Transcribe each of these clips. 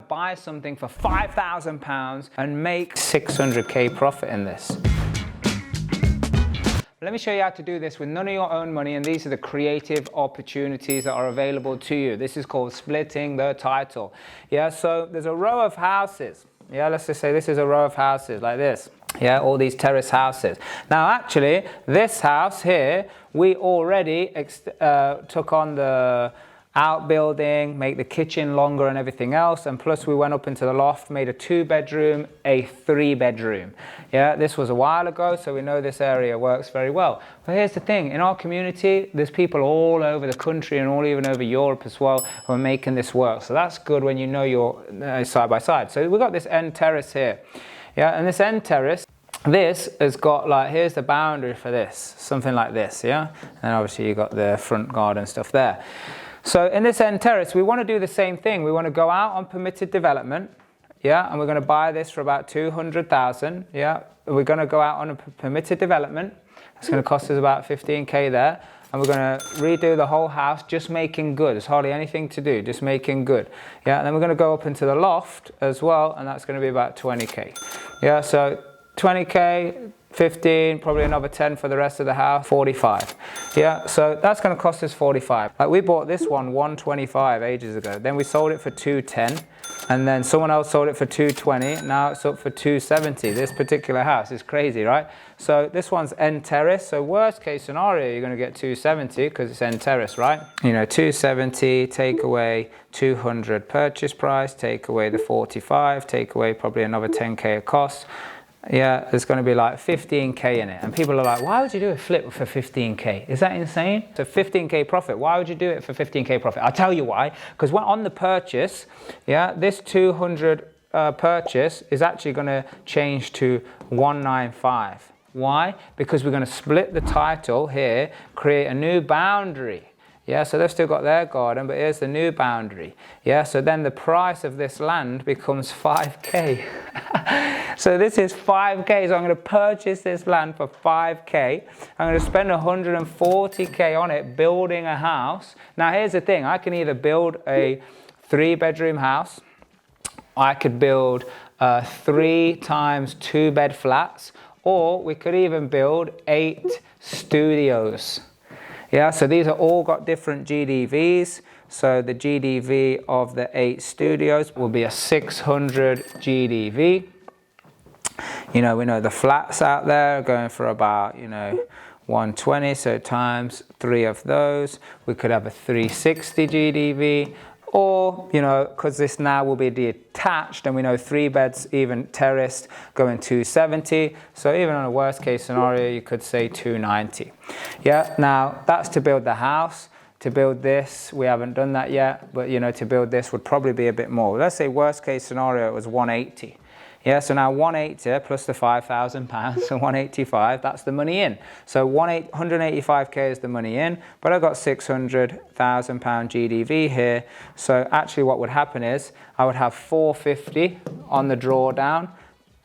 buy something for £5,000 and make 600k profit in this. Let me show you how to do this with none of your own money, and these are the creative opportunities that are available to you. This is called splitting the title. Yeah, so there's a row of houses. Yeah, let's just say this is a row of houses like this. Yeah, all these terrace houses. Now actually, this house here, we already took on the outbuilding, make the kitchen longer and everything else, and plus we went up into the loft, made a 2-bedroom, a 3-bedroom. Yeah, this was a while ago, so we know this area works very well. But here's the thing, in our community, there's people all over the country and all even over Europe as well who are making this work. So that's good when you know you're side by side. So we've got this end terrace here. Yeah, and this end terrace, this has got like, here's the boundary for this, something like this, yeah? And obviously you got the front garden stuff there. So in this end terrace, we want to do the same thing. We want to go out on permitted development, yeah, and we're going to buy this for about 200,000, yeah. We're going to go out on a permitted development. It's going to cost us about 15k there, and we're going to redo the whole house, just making good. There's hardly anything to do, just making good, yeah. And then we're going to go up into the loft as well, and that's going to be about 20k, yeah. So 20k, 15, probably another 10 for the rest of the house, 45. Yeah, so that's going to cost us 45. Like we bought this one 125 ages ago. Then we sold it for 210, and then someone else sold it for 220. Now it's up for 270. This particular house is crazy, right? So this one's end terrace. So worst case scenario, you're going to get 270 because it's end terrace, right? You know, 270, take away 200 purchase price, take away the 45, take away probably another 10k of cost. Yeah, there's going to be like 15k in it, and people are like, why would you do a flip for 15k? Is that insane? So 15k profit, why would you do it for 15k profit? I'll tell you why. Because on the purchase, yeah, this 200 purchase is actually going to change to 195. Why? Because we're going to split the title here, create a new boundary. Yeah, so they've still got their garden, but here's the new boundary. Yeah, so then the price of this land becomes 5k. So this is 5k, so I'm going to purchase this land for 5k. I'm going to spend 140k on it building a house. Now here's the thing, I can either build a 3-bedroom house, I could build 3 times 2-bed flats, or we could even build 8 studios. Yeah, so these are all got different GDVs. So the GDV of the 8 studios will be a 600 GDV. You know, we know the flats out there are going for about, 120. So times 3 of those, we could have a 360 GDV. Or, because this now will be detached, and we know 3 beds, even terraced, going 270. So even on a worst case scenario, you could say 290. Yeah, now that's to build the house. To build this, we haven't done that yet, but to build this would probably be a bit more. Let's say worst case scenario, it was 180. Yeah, so now 180 plus the £5,000, so 185, that's the money in. So 185k is the money in, but I've got £600,000 GDV here. So actually what would happen is I would have 450 on the drawdown,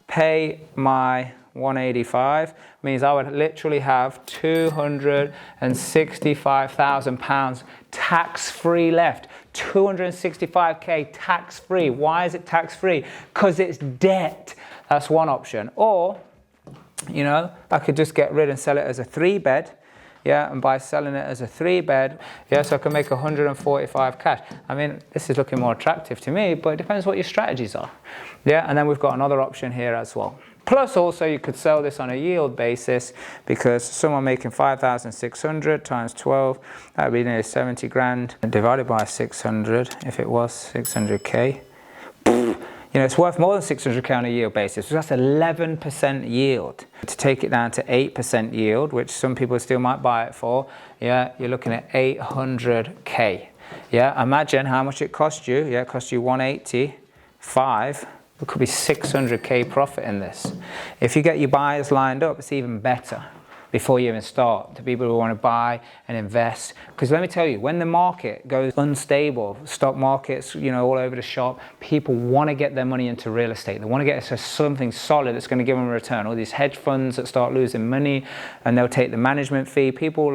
pay my 185, means I would literally have £265,000 tax-free left. 265k tax-free. Why is it tax-free? Because it's debt. That's one option. Or, I could just get rid and sell it as a 3-bed. Yeah, and by selling it as a 3-bed, yeah, so I can make 145 cash. I mean, this is looking more attractive to me, but it depends what your strategies are. Yeah, and then we've got another option here as well. Plus also you could sell this on a yield basis, because someone making 5,600 times 12, that would be nearly 70 grand, and divided by 600, if it was 600k, it's worth more than 600k on a yield basis. So that's 11% yield. To take it down to 8% yield, which some people still might buy it for, yeah, you're looking at 800k. Yeah, imagine how much it cost you. Yeah, it cost you 185. It could be 600k profit in this. If you get your buyers lined up, it's even better, before you even start, to people who want to buy and invest. Because let me tell you, when the market goes unstable, stock markets, you know, all over the shop, people want to get their money into real estate. They want to get into something solid that's going to give them a return. All these hedge funds that start losing money, and they'll take the management fee. People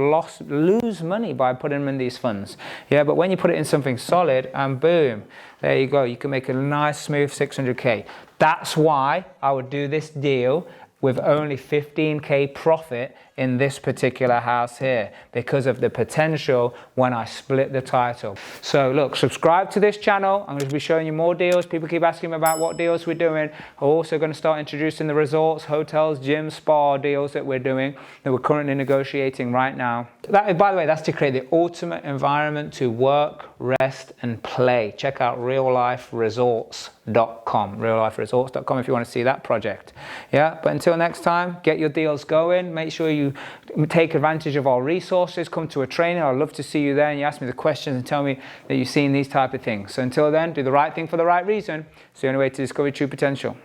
lose money by putting them in these funds. Yeah, but when you put it in something solid, and boom, there you go. You can make a nice, smooth 600K. That's why I would do this deal with only 15K profit in this particular house here, because of the potential when I split the title. So look, subscribe to this channel. I'm going to be showing you more deals. People keep asking me about what deals we're doing. We're also going to start introducing the resorts, hotels, gyms, spa deals that we're doing, that we're currently negotiating right now. That, by the way, that's to create the ultimate environment to work, rest, and play. Check out realliferesorts.com, realliferesorts.com if you want to see that project. Yeah, but until next time, get your deals going. Make sure you take advantage of our resources. Come to a training. I'd love to see you there, and you ask me the questions and tell me that you've seen these type of things. So until then, do the right thing for the right reason. It's the only way to discover true potential.